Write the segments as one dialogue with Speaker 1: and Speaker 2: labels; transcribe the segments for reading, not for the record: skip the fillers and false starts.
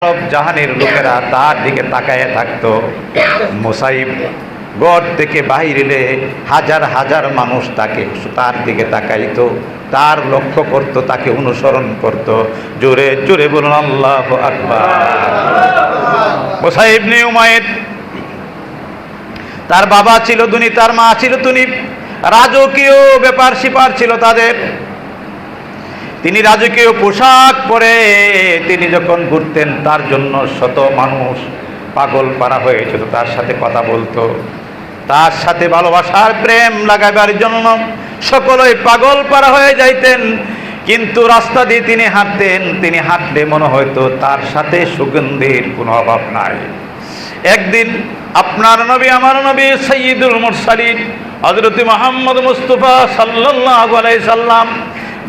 Speaker 1: সব জাহানের লোকেরা তার দিকে তাকায় থাকতো। মুসাইব গড় থেকে বাহিরে হাজার হাজার মানুষ তার দিকে তাকাইতো, তার লক্ষ্য করত, তাকে অনুসরণ করত। জোরে জোরে বলুন আল্লাহু আকবার। মুসাইব ইবনে উমাইর, তার বাবা ছিল ধনী, তার মা ছিল ধনী, রাজকীয় ব্যাপার স্যাপার ছিল তাদের। তিনি রাজকীয় পোশাক পরে তিনি যখন ঘুরতেন, তার জন্য শত মানুষ পাগল পারা হয়েছিল, তার সাথে কথা বলতো, তার সাথে ভালোবাসার প্রেম লাগাবার জন্য সকলেই পাগল পারা হয়ে যাইতেন। কিন্তু রাস্তা দিয়ে তিনি হাঁটতেন, তিনি হাঁটলে মনে হয়তো তার সাথে সুগন্ধির কোনো অভাব নাই। একদিন আপনার নবী, আমার নবী সাইয়্যিদুল মুরসালিন হযরত মুহাম্মদ মুস্তাফা সাল্লাল্লাহু আলাইহি সাল্লাম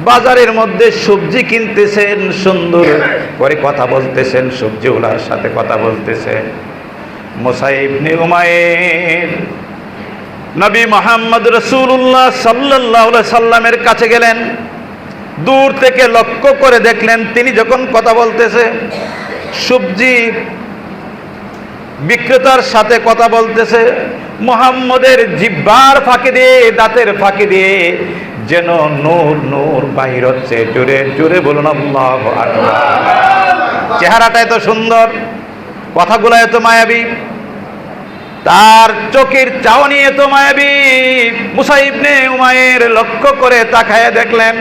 Speaker 1: বাজারের মধ্যে সবজি কিনতেছেন, সুন্দর করে কথা বলতেছেন, সবজিওয়ালার সাথে কথা বলতেছেন। মুসাইব ইবনে উমাইর নবী মুহাম্মদ রাসূলুল্লাহ সাল্লাল্লাহু আলাইহি সাল্লামের কাছে গেলেন, দূর থেকে লক্ষ্য করে দেখলেন তিনি যখন কথা বলতেছে, সবজি বিক্রেতার সাথে কথা বলতেছে, মুহাম্মদের জিহ্বার ফাঁকি দিয়ে, দাঁতের ফাঁকি দিয়ে যেন নূর নূর বাহির হচ্ছে। জোরে জোরে বলুন আল্লাহু আকবার। চেহারাটা এত সুন্দর, কথাগুলো এত মায়াবী, তার চোখের চাহনি এত মায়াবী। মুসাইব ইবনে উমাইর লক্ষ্য করে তাকায় দেখলেন,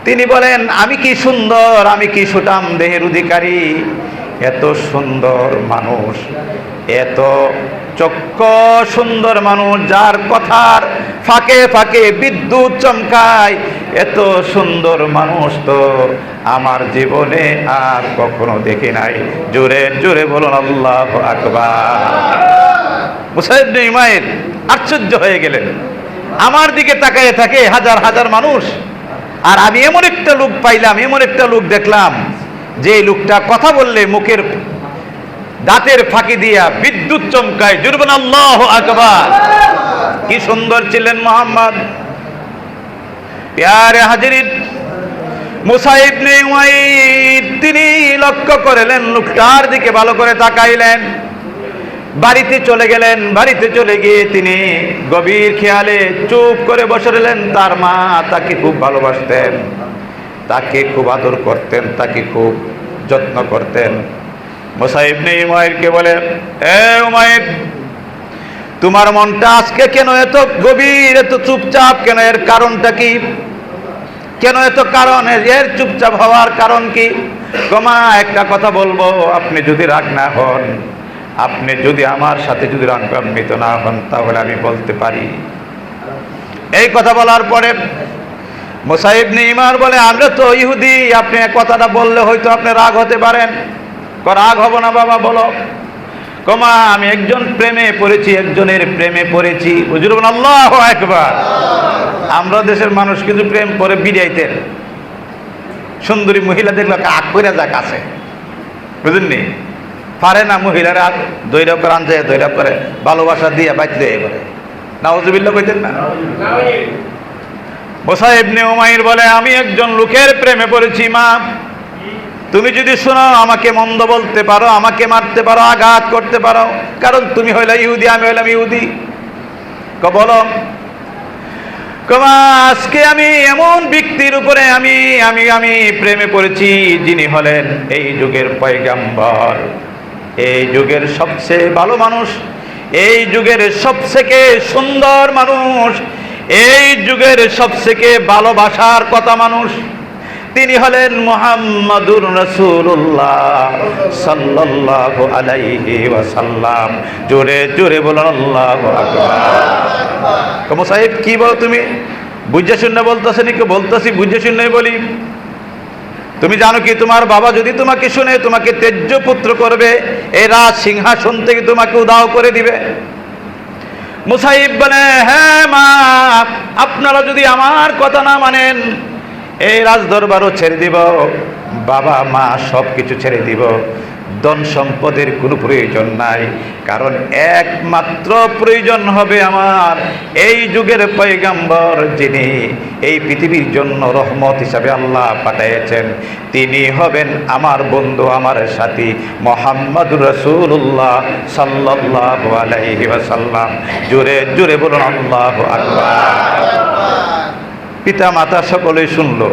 Speaker 1: তিনি বলেন, আমি কি সুন্দর, আমি কি সুঠাম দেহের অধিকারী, এত সুন্দর মানুষ, এত চক্ষু সুন্দর মানুষ, যার কথার ফাঁকে ফাঁকে বিদ্যুৎ চমকায়, এত সুন্দর মানুষ তো আমার জীবনে আর কখনো দেখি নাই। জোরে জোরে বলুন আল্লাহু আকবার। মুসাইব ইবনে উমাইর আশ্চর্য হয়ে গেলেন, আমার দিকে তাকায় থাকে হাজার হাজার মানুষ, আর আমি এমন একটা লোক পাইলাম, এমন একটা লোক দেখলাম, যে লোকটা কথা বললে মুখের দাঁতের ফাঁকি দিয়া বিদ্যুৎ চমকায়। জোরে বলুন আল্লাহু আকবার। কি সুন্দর ছিলেন মুহাম্মদ। প্যারে হাজিরিন, মুসাইব ইবনে উমাইর তিনি লক্ষ্য করলেন, লোকটার দিকে ভালো করে তাকাইলেন, বাড়িতে চলে গেলেন। বাড়িতে চলে গিয়ে তিনি গভীর খেয়ালে চুপ করে বসে রইলেন। তার মা তাকে খুব ভালোবাসতেন, তাকে খুব আদর করতেন, তাকে খুব যত্ন করতেন। মুসাইব ইবনে উমাইরকে বলেন, এ উমাইর, তোমার মনটা আজকে কেন এত গভীর, এত চুপচাপ কেন? এর কারণটা কি? কেন এত কারণ? এর চুপচাপ হওয়ার কারণ কি? কমা একটা কথা বলবো, আপনি যদি রাগ না হন, আপনি যদি আমার সাথে যদি রাগান্বিত না হন, তাহলে আমি বলতে পারি। এই কথা বলার পরে মুসাইব ইবনে উমাইর বলে, আমরা তো ইহুদি, আপনি এক কথাটা বললে হয়তো আপনি রাগ হতে পারেন। রাগ হব না বাবা, বলো। কমা আমি একজন প্রেমে পড়েছি, একজনের প্রেমে পড়েছি। হুজুর বলেন আল্লাহু আকবার। আমরা দেশের মানুষ কিন্তু প্রেম করে বিড়াইতেন, সুন্দরী মহিলা দেখলো আগ করে যা কাছে, বুঝলেননি, পারে না মহিলারা দৈরা করে আনছে, দৈরা করে ভালোবাসা দিয়ে বাইতে করে নাউজুবিল্লাহ কইতেন না। মুসাইব ইবনে উমাইর বলে, আমি একজন লোকের প্রেমে পড়েছি মা, তুমি যদি শোনো, আমাকে মন্দ বলতে পারো, আমাকে মারতে পারো, আঘাত করতে পারো, কারণ তুমি হইলা ইহুদি, আমি হইলাম ইহুদি। বলো। আজকে আমি এমন ব্যক্তির উপরে আমি আমি আমি প্রেমে পড়েছি, যিনি হলেন এই যুগের পয়গাম্বর, এই যুগের সবচেয়ে ভালো মানুষ, এই যুগের সবথেকে সুন্দর মানুষ, এই যুগের সবথেকে ভালোবাসার কথা মানুষ, তিনি হলেন মুহাম্মাদুর রাসূলুল্লাহ সাল্লাল্লাহু আলাইহি ওয়াসাল্লাম। জোরে জোরে বলুন আল্লাহু আকবার। মুসাইব, কি বল তুমি? বুঝে শুনে বলতেছে নাকি? বলতেছি বুঝে শুনে বলি। তুমি জানো কি, তোমার বাবা যদি তোমাকে শুনে তোমাকে তেজ্য পুত্র করবে, এই রাজ সিংহাসন থেকে তোমাকে উধাও করে দিবে। মুসাইব বলে, হ্যাঁ মা, আপনারা যদি আমার কথা না মানেন, এই রাজ দরবারও ছেড়ে দিব, বাবা মা সব কিছু ছেড়ে দিব, ধন সম্পদের কোনো প্রয়োজন নাই, কারণ একমাত্র প্রয়োজন হবে আমার এই যুগের পয়গাম্বর, যিনি এই পৃথিবীর জন্য রহমত হিসাবে আল্লাহ পাঠিয়েছেন, তিনি হবেন আমার বন্ধু, আমার সাথী মুহাম্মদুর রাসূলুল্লাহ সাল্লাল্লাহু আলাইহি ওয়াসাল্লাম। জোরে জোরে বলুন আল্লাহু আকবার। পিতা মাতা সকলেই শুনলো,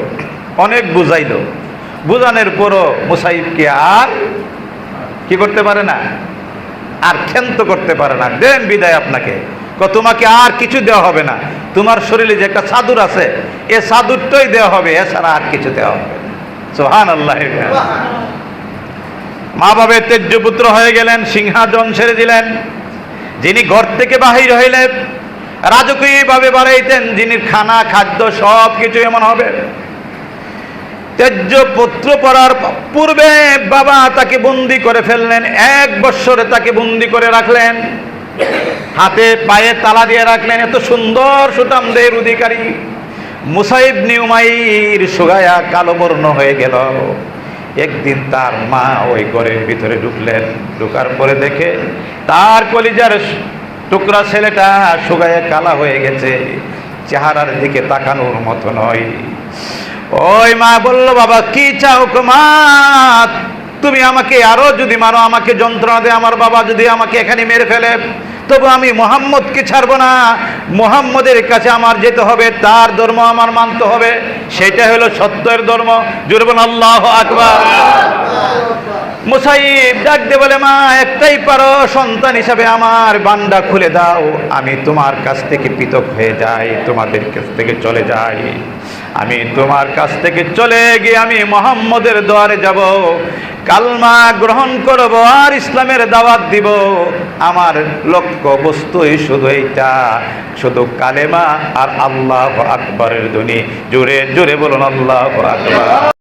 Speaker 1: অনেক বুঝাইলো, বুঝানোর পরও মুসাইবকে আর কি করতে পারে না, আর ক্ষান্ত করতে পারে না। দেন বিদায় আপনাকে, তোমাকে আর কিছু দেওয়া হবে না, তোমার শরীরে যে একটা চাদর আছে এ চাদরটাই দেওয়া হবে, এছাড়া আর কিছু দেওয়া হবে। সুবহানাল্লাহ। মা বাবার তেজ্য পুত্র হয়ে গেলেন, সিংহাসন ছেড়ে দিলেন। যিনি ঘর থেকে বাহির হইলেন রাজকীয়ভাবে বাড়াইতেন, যিনি খানা খাদ্য সব কিছু এমন হবে। তেজ্য পুত্র পড়ার পূর্বে বাবা তাকে বন্দি করে ফেললেন, 1 বৎসরে তাকে বন্দি করে রাখলেন, হাতে পায়ে তালা দিয়ে রাখলেন। এত সুন্দর সুঠামদের অধিকারী মুসা ইবনে উমাইর শুকায়া কালো বর্ণ হয়ে গেল। একদিন তার মা ওই ঘরের ভিতরে ঢুকলেন, ঢুকার পরে দেখে তার কলিজার টুকরা ছেলেটা শুকায়া কালা হয়ে গেছে, চেহারার দিকে তাকানোর মতো নয়। ওই মা বলল, বাবা কি চাও গো মা, তুমি আমাকে আরো যদি মারো, আমাকে যন্ত্রণা দেয়, আমার বাবা যদি আমাকে এখানে মেরে ফেলে, তবু আমি মুহাম্মদকে ছাড়বো না, মুহাম্মদের কাছে আমার যেতে হবে, তার ধর্ম আমার মানতে হবে, সেটা হলো সত্যের ধর্ম। জোরে বলুন আল্লাহু আকবার। মুসাইব ডাক দিয়ে বলে, মা একটাই পারো, সন্তান হিসাবে আমার বান্ডা খুলে দাও, আমি তোমার কাছ থেকে পৃথক হয়ে যাই, তোমাদের কাছ থেকে চলে যাই, আমি তোমার কাছ থেকে চলে গিয়ে আমি মুহাম্মদের দুয়ারে যাব, কালমা গ্রহণ করব আর ইসলামের দাওয়াত দিব। আমার লক্ষ্য বস্তুই শুধু এইটা, শুধু কালেমা আর আল্লাহু আকবারের ধ্বনি। জোরে জোরে বলুন আল্লাহু আকবার।